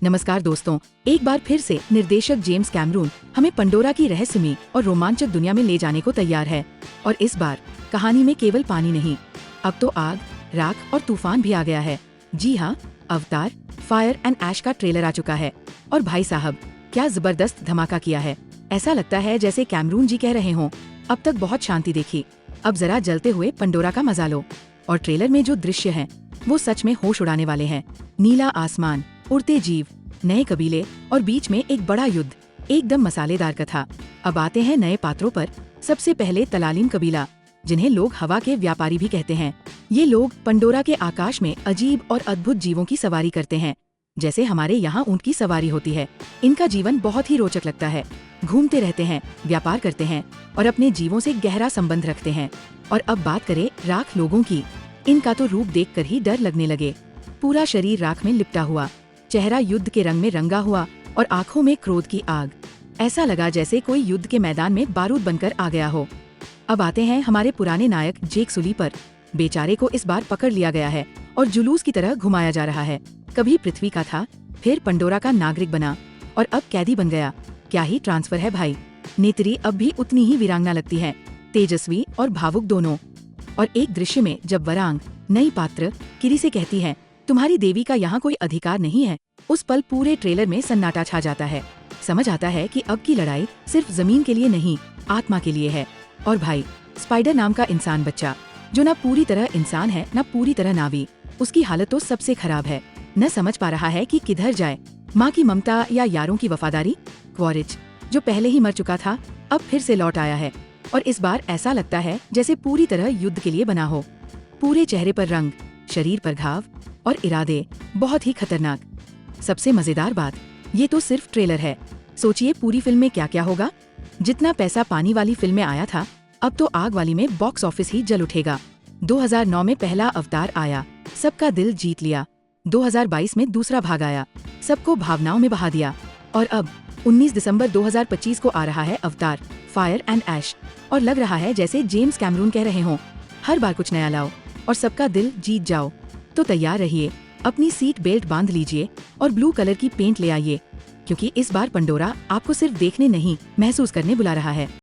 नमस्कार दोस्तों, एक बार फिर से निर्देशक जेम्स कैमरून हमें पंडोरा की रहस्यमयी और रोमांचक दुनिया में ले जाने को तैयार है। और इस बार कहानी में केवल पानी नहीं, अब तो आग, राख और तूफान भी आ गया है। जी हाँ, अवतार फायर एंड ऐश का ट्रेलर आ चुका है और भाई साहब क्या जबरदस्त धमाका किया है। ऐसा लगता है जैसे कैमरून जी कह रहे हों, अब तक बहुत शांति देखी, अब जरा जलते हुए पंडोरा का मजा लो। और ट्रेलर में जो दृश्य हैं, वो सच में होश उड़ाने वाले हैं। नीला आसमान, उड़ते जीव, नए कबीले और बीच में एक बड़ा युद्ध, एकदम मसालेदार कथा। अब आते हैं नए पात्रों पर। सबसे पहले तलालीम कबीला, जिन्हें लोग हवा के व्यापारी भी कहते हैं। ये लोग पंडोरा के आकाश में अजीब और अद्भुत जीवों की सवारी करते हैं, जैसे हमारे यहाँ ऊंट की सवारी होती है। इनका जीवन बहुत ही रोचक लगता है। घूमते रहते हैं, व्यापार करते हैं और अपने जीवों से गहरा संबंध रखते हैं। और अब बात करें राख लोगों की, इनका तो रूप देखकर ही डर लगने लगे। पूरा शरीर राख में लिपटा हुआ, चेहरा युद्ध के रंग में रंगा हुआ और आंखों में क्रोध की आग। ऐसा लगा जैसे कोई युद्ध के मैदान में बारूद बनकर आ गया हो। अब आते हैं हमारे पुराने नायक जेक सुली पर। बेचारे को इस बार पकड़ लिया गया है और जुलूस की तरह घुमाया जा रहा है। कभी पृथ्वी का था, फिर पंडोरा का नागरिक बना और अब कैदी बन गया। क्या ही ट्रांसफर है भाई। नेत्री अब भी उतनी ही वीरांगना लगती है, तेजस्वी और भावुक दोनों। और एक दृश्य में जब वरांग नई पात्र किरी से कहती है, तुम्हारी देवी का यहाँ कोई अधिकार नहीं है, उस पल पूरे ट्रेलर में सन्नाटा छा जाता है। समझ आता है कि अब की लड़ाई सिर्फ जमीन के लिए नहीं, आत्मा के लिए है। और भाई स्पाइडर नाम का इंसान बच्चा, जो न पूरी तरह इंसान है न पूरी तरह नावी, उसकी हालत तो सबसे खराब है। न समझ पा रहा है कि किधर जाए, माँ की ममता या यारों की वफादारी। क्वॉरिच, जो पहले ही मर चुका था, अब फिर से लौट आया है और इस बार ऐसा लगता है जैसे पूरी तरह युद्ध के लिए बना हो। पूरे चेहरे पर रंग, शरीर पर घाव और इरादे बहुत ही खतरनाक। सबसे मजेदार बात, ये तो सिर्फ ट्रेलर है। सोचिए पूरी फिल्म में क्या क्या होगा। जितना पैसा पानी वाली फिल्म में आया था, अब तो आग वाली में बॉक्स ऑफिस ही जल उठेगा। 2009 में पहला अवतार आया, सबका दिल जीत लिया। 2022 में दूसरा भाग आया, सबको भावनाओं में बहा दिया। और अब 19 दिसंबर 2025 को आ रहा है अवतार फायर एंड ऐश। और लग रहा है जैसे जेम्स कैमरून कह रहे हों, हर बार कुछ नया लाओ और सबका दिल जीत जाओ। तो तैयार रहिए, अपनी सीट बेल्ट बांध लीजिए और ब्लू कलर की पेंट ले आइए, क्योंकि इस बार पंडोरा आपको सिर्फ देखने नहीं, महसूस करने बुला रहा है।